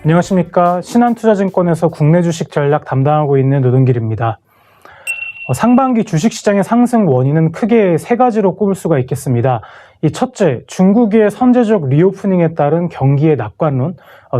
안녕하십니까. 신한투자증권에서 국내 주식 전략 담당하고 있는 노동길입니다. 상반기 주식시장의 상승 원인은 크게 세 가지로 꼽을 수가 있겠습니다. 이 첫째, 중국의 선제적 리오프닝에 따른 경기의 낙관론.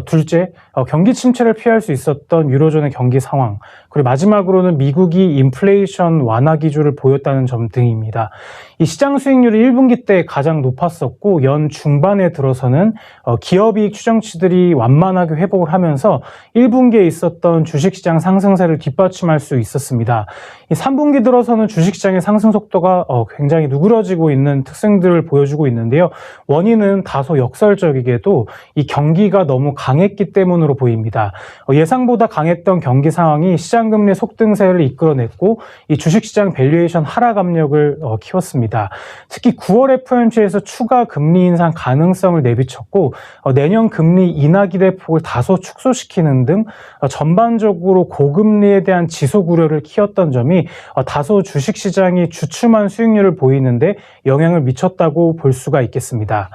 둘째, 경기 침체를 피할 수 있었던 유로존의 경기 상황. 그리고 마지막으로는 미국이 인플레이션 완화 기조를 보였다는 점 등입니다. 이 시장 수익률이 1분기 때 가장 높았었고 연 중반에 들어서는 기업이익 추정치들이 완만하게 회복을 하면서 1분기에 있었던 주식시장 상승세를 뒷받침할 수 있었습니다. 이 3분기 들어서는 주식시장의 상승 속도가 굉장히 누그러지고 있는 특징들을 보여주고 있는데요. 원인은 다소 역설적이게도 이 경기가 너무 강했기 때문으로 보입니다. 예상보다 강했던 경기 상황이 시장금리 속등세를 이끌어냈고 이 주식시장 밸류에이션 하락 압력을 키웠습니다. 특히 9월 FOMC에서 추가 금리 인상 가능성을 내비쳤고 내년 금리 인하 기대폭을 다소 축소시키는 등 전반적으로 고금리에 대한 지속 우려를 키웠던 점이 다소 주식시장이 주춤한 수익률을 보이는데 영향을 미쳤다고 볼 수가 있겠습니다.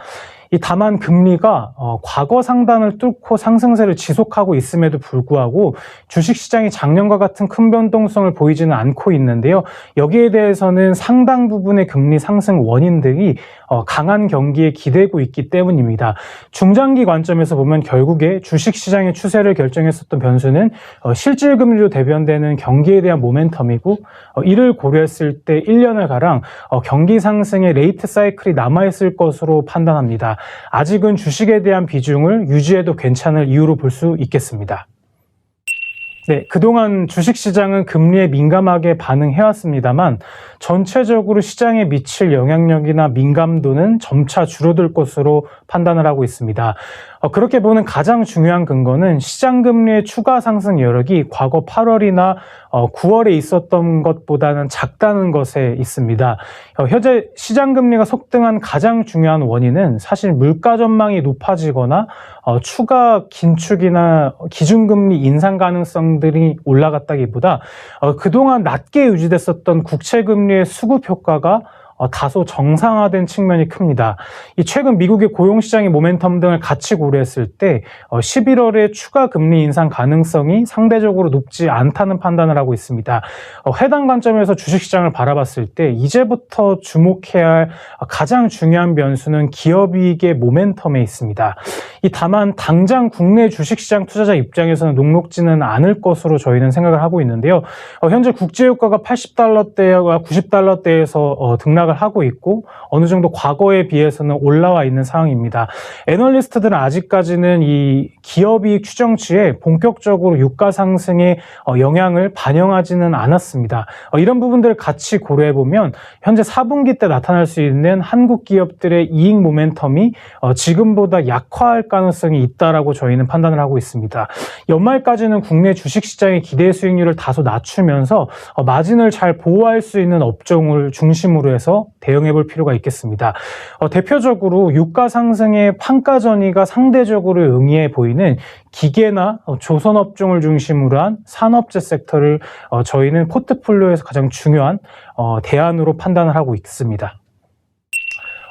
다만 금리가 과거 상단을 뚫고 상승세를 지속하고 있음에도 불구하고 주식시장이 작년과 같은 큰 변동성을 보이지는 않고 있는데요. 여기에 대해서는 상당 부분의 금리 상승 원인들이 강한 경기에 기대고 있기 때문입니다. 중장기 관점에서 보면 결국에 주식시장의 추세를 결정했었던 변수는 실질금리로 대변되는 경기에 대한 모멘텀이고 이를 고려했을 때 1년을 가량 경기 상승의 레이트 사이클이 남아있을 것으로 판단합니다. 아직은 주식에 대한 비중을 유지해도 괜찮을 이유로 볼 수 있겠습니다. 네, 그동안 주식시장은 금리에 민감하게 반응해왔습니다만 전체적으로 시장에 미칠 영향력이나 민감도는 점차 줄어들 것으로 판단을 하고 있습니다. 그렇게 보는 가장 중요한 근거는 시장금리의 추가 상승 여력이 과거 8월이나 9월에 있었던 것보다는 작다는 것에 있습니다. 현재 시장금리가 속등한 가장 중요한 원인은 사실 물가 전망이 높아지거나 추가 긴축이나 기준금리 인상 가능성들이 올라갔다기보다 그동안 낮게 유지됐었던 국채금리의 수급 효과가 다소 정상화된 측면이 큽니다. 최근 미국의 고용시장의 모멘텀 등을 같이 고려했을 때 11월에 추가 금리 인상 가능성이 상대적으로 높지 않다는 판단을 하고 있습니다. 해당 관점에서 주식시장을 바라봤을 때 이제부터 주목해야 할 가장 중요한 변수는 기업이익의 모멘텀에 있습니다. 다만 당장 국내 주식시장 투자자 입장에서는 녹록지는 않을 것으로 저희는 생각을 하고 있는데요. 현재 국제유가가 80달러대와 90달러대에서 등락을 하고 있고 어느 정도 과거에 비해서는 올라와 있는 상황입니다. 애널리스트들은 아직까지는 이 기업이익 추정치에 본격적으로 유가 상승의 영향을 반영하지는 않았습니다. 이런 부분들을 같이 고려해보면 현재 4분기 때 나타날 수 있는 한국 기업들의 이익 모멘텀이 지금보다 약화할 가능성이 있다라고 저희는 판단을 하고 있습니다. 연말까지는 국내 주식시장의 기대 수익률을 다소 낮추면서 마진을 잘 보호할 수 있는 업종을 중심으로 해서 대응해 볼 필요가 있겠습니다. 대표적으로 유가 상승의 판가 전이가 상대적으로 용이해 보이는 기계나 조선업종을 중심으로 한 산업재 섹터를 저희는 포트폴리오에서 가장 중요한 대안으로 판단을 하고 있습니다.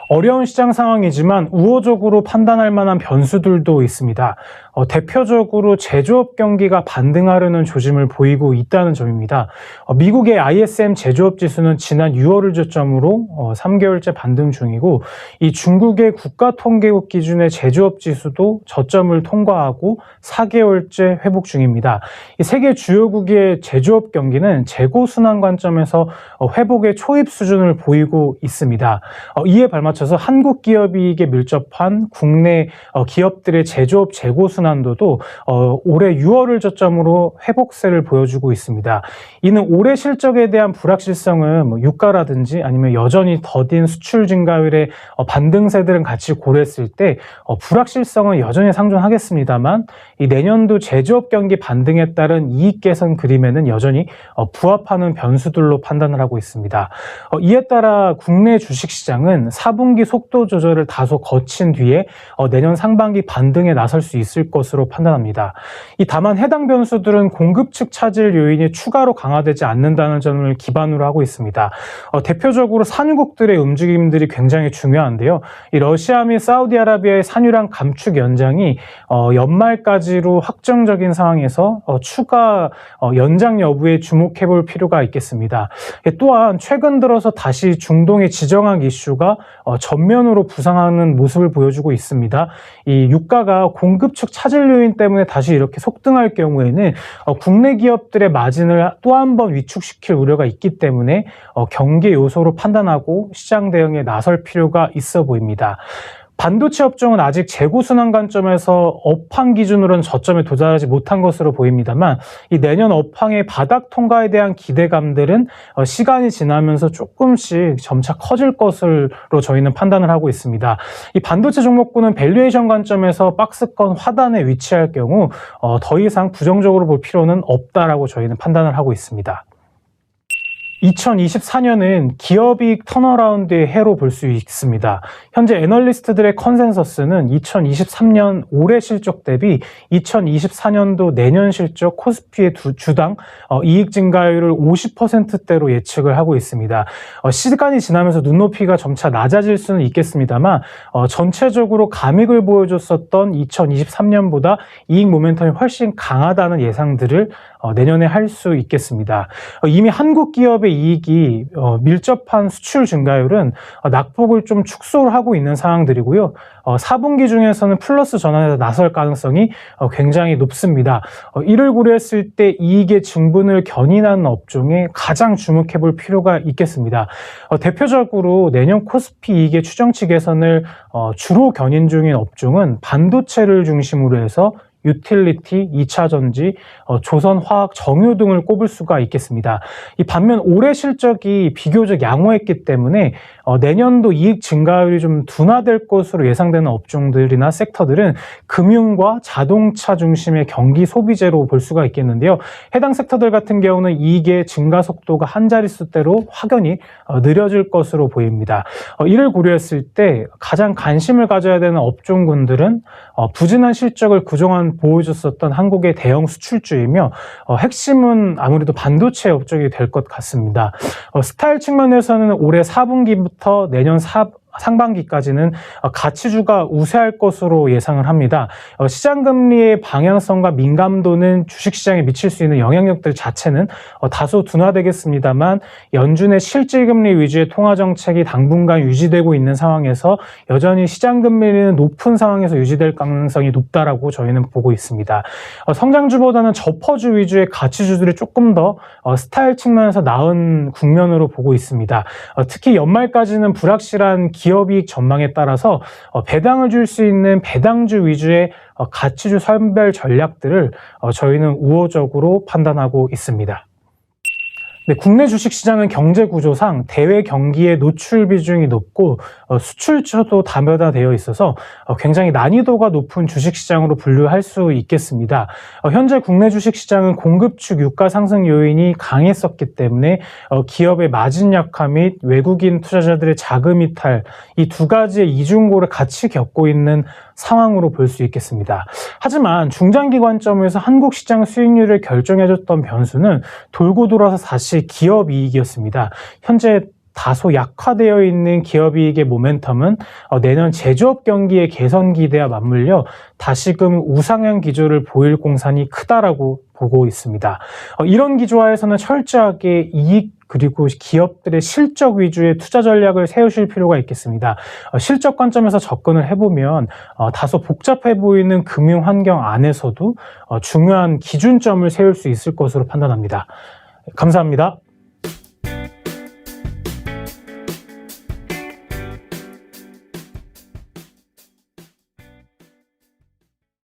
어려운 시장 상황이지만 우호적으로 판단할 만한 변수들도 있습니다. 대표적으로 제조업 경기가 반등하려는 조짐을 보이고 있다는 점입니다. 미국의 ISM 제조업 지수는 지난 6월을 저점으로 3개월째 반등 중이고 이 중국의 국가통계국 기준의 제조업 지수도 저점을 통과하고 4개월째 회복 중입니다. 이 세계 주요국의 제조업 경기는 재고 순환 관점에서 회복의 초입 수준을 보이고 있습니다. 이에 발맞춰서 한국 기업이익에 밀접한 국내 기업들의 제조업 재고 순환도도 올해 6월을 저점으로 회복세를 보여주고 있습니다. 이는 올해 실적에 대한 불확실성은 유가라든지 아니면 여전히 더딘 수출 증가율의 반등세들은 같이 고려했을 때 불확실성은 여전히 상존하겠습니다만 이 내년도 제조업 경기 반등에 따른 이익 개선 그림에는 여전히 부합하는 변수들로 판단을 하고 있습니다. 이에 따라 국내 주식시장은 4분기 속도 조절을 다소 거친 뒤에 내년 상반기 반등에 나설 수 있을 것으로 판단합니다. 다만 해당 변수들은 공급 측 차질 요인이 추가로 강화되지 않는다는 점을 기반으로 하고 있습니다. 대표적으로 산유국들의 움직임들이 굉장히 중요한데요. 이 러시아 및 사우디아라비아의 산유량 감축 연장이 연말까지 가지로 확정적인 상황에서 추가 연장 여부에 주목해 볼 필요가 있겠습니다. 또한 최근 들어서 다시 중동의 지정학 이슈가 전면으로 부상하는 모습을 보여주고 있습니다. 이 유가가 공급 측 차질 요인 때문에 다시 이렇게 속등할 경우에는 국내 기업들의 마진을 또 한 번 위축시킬 우려가 있기 때문에 경계 요소로 판단하고 시장 대응에 나설 필요가 있어 보입니다. 반도체 업종은 아직 재고 순환 관점에서 업황 기준으로는 저점에 도달하지 못한 것으로 보입니다만 이 내년 업황의 바닥 통과에 대한 기대감들은 시간이 지나면서 조금씩 점차 커질 것으로 저희는 판단을 하고 있습니다. 이 반도체 종목군은 밸류에이션 관점에서 박스권 하단에 위치할 경우 더 이상 부정적으로 볼 필요는 없다라고 저희는 판단을 하고 있습니다. 2024년은 기업이익 턴어라운드의 해로 볼 수 있습니다. 현재 애널리스트들의 컨센서스는 2023년 올해 실적 대비 2024년도 내년 실적 코스피의 주당 이익 증가율을 50%대로 예측을 하고 있습니다. 시간이 지나면서 눈높이가 점차 낮아질 수는 있겠습니다만 전체적으로 감익을 보여줬었던 2023년보다 이익 모멘텀이 훨씬 강하다는 예상들을 내년에 할 수 있겠습니다. 이미 한국 기업의 이익이 밀접한 수출 증가율은 낙폭을 좀 축소를 하고 있는 상황들이고요. 4분기 중에서는 플러스 전환에 나설 가능성이 굉장히 높습니다. 이를 고려했을 때 이익의 증분을 견인하는 업종에 가장 주목해 볼 필요가 있겠습니다. 대표적으로 내년 코스피 이익의 추정치 개선을 주로 견인 중인 업종은 반도체를 중심으로 해서 유틸리티, 2차전지, 조선화학, 정유 등을 꼽을 수가 있겠습니다. 이 반면 올해 실적이 비교적 양호했기 때문에 내년도 이익 증가율이 좀 둔화될 것으로 예상되는 업종들이나 섹터들은 금융과 자동차 중심의 경기 소비재로 볼 수가 있겠는데요. 해당 섹터들 같은 경우는 이익의 증가 속도가 한 자릿수대로 확연히 느려질 것으로 보입니다. 이를 고려했을 때 가장 관심을 가져야 되는 업종군들은 부진한 실적을 그동안 보여줬었던 한국의 대형 수출주이며 핵심은 아무래도 반도체 업종이 될 것 같습니다. 스타일 측면에서는 올해 4분기부터 내년 상반기까지는 가치주가 우세할 것으로 예상을 합니다. 시장금리의 방향성과 민감도는 주식시장에 미칠 수 있는 영향력들 자체는 다소 둔화되겠습니다만 연준의 실질금리 위주의 통화정책이 당분간 유지되고 있는 상황에서 여전히 시장금리는 높은 상황에서 유지될 가능성이 높다라고 저희는 보고 있습니다. 성장주보다는 저퍼주 위주의 가치주들이 조금 더 스타일 측면에서 나은 국면으로 보고 있습니다. 특히 연말까지는 불확실한 기업이익 전망에 따라서 배당을 줄 수 있는 배당주 위주의 가치주 선별 전략들을 저희는 우호적으로 판단하고 있습니다. 네, 국내 주식시장은 경제 구조상 대외 경기에 노출 비중이 높고 수출처도 다변화되어 있어서 굉장히 난이도가 높은 주식시장으로 분류할 수 있겠습니다. 현재 국내 주식시장은 공급 측 유가 상승 요인이 강했었기 때문에 기업의 마진 약화 및 외국인 투자자들의 자금 이탈 이 두 가지의 이중고를 같이 겪고 있는 상황으로 볼 수 있겠습니다. 하지만 중장기 관점에서 한국 시장 수익률을 결정해줬던 변수는 돌고 돌아서 다시 기업이익이었습니다. 현재 다소 약화되어 있는 기업이익의 모멘텀은 내년 제조업 경기의 개선 기대와 맞물려 다시금 우상향 기조를 보일 공산이 크다라고 보고 있습니다. 이런 기조하에서는 철저하게 이익 그리고 기업들의 실적 위주의 투자 전략을 세우실 필요가 있겠습니다. 실적 관점에서 접근을 해보면 다소 복잡해 보이는 금융 환경 안에서도 중요한 기준점을 세울 수 있을 것으로 판단합니다. 감사합니다.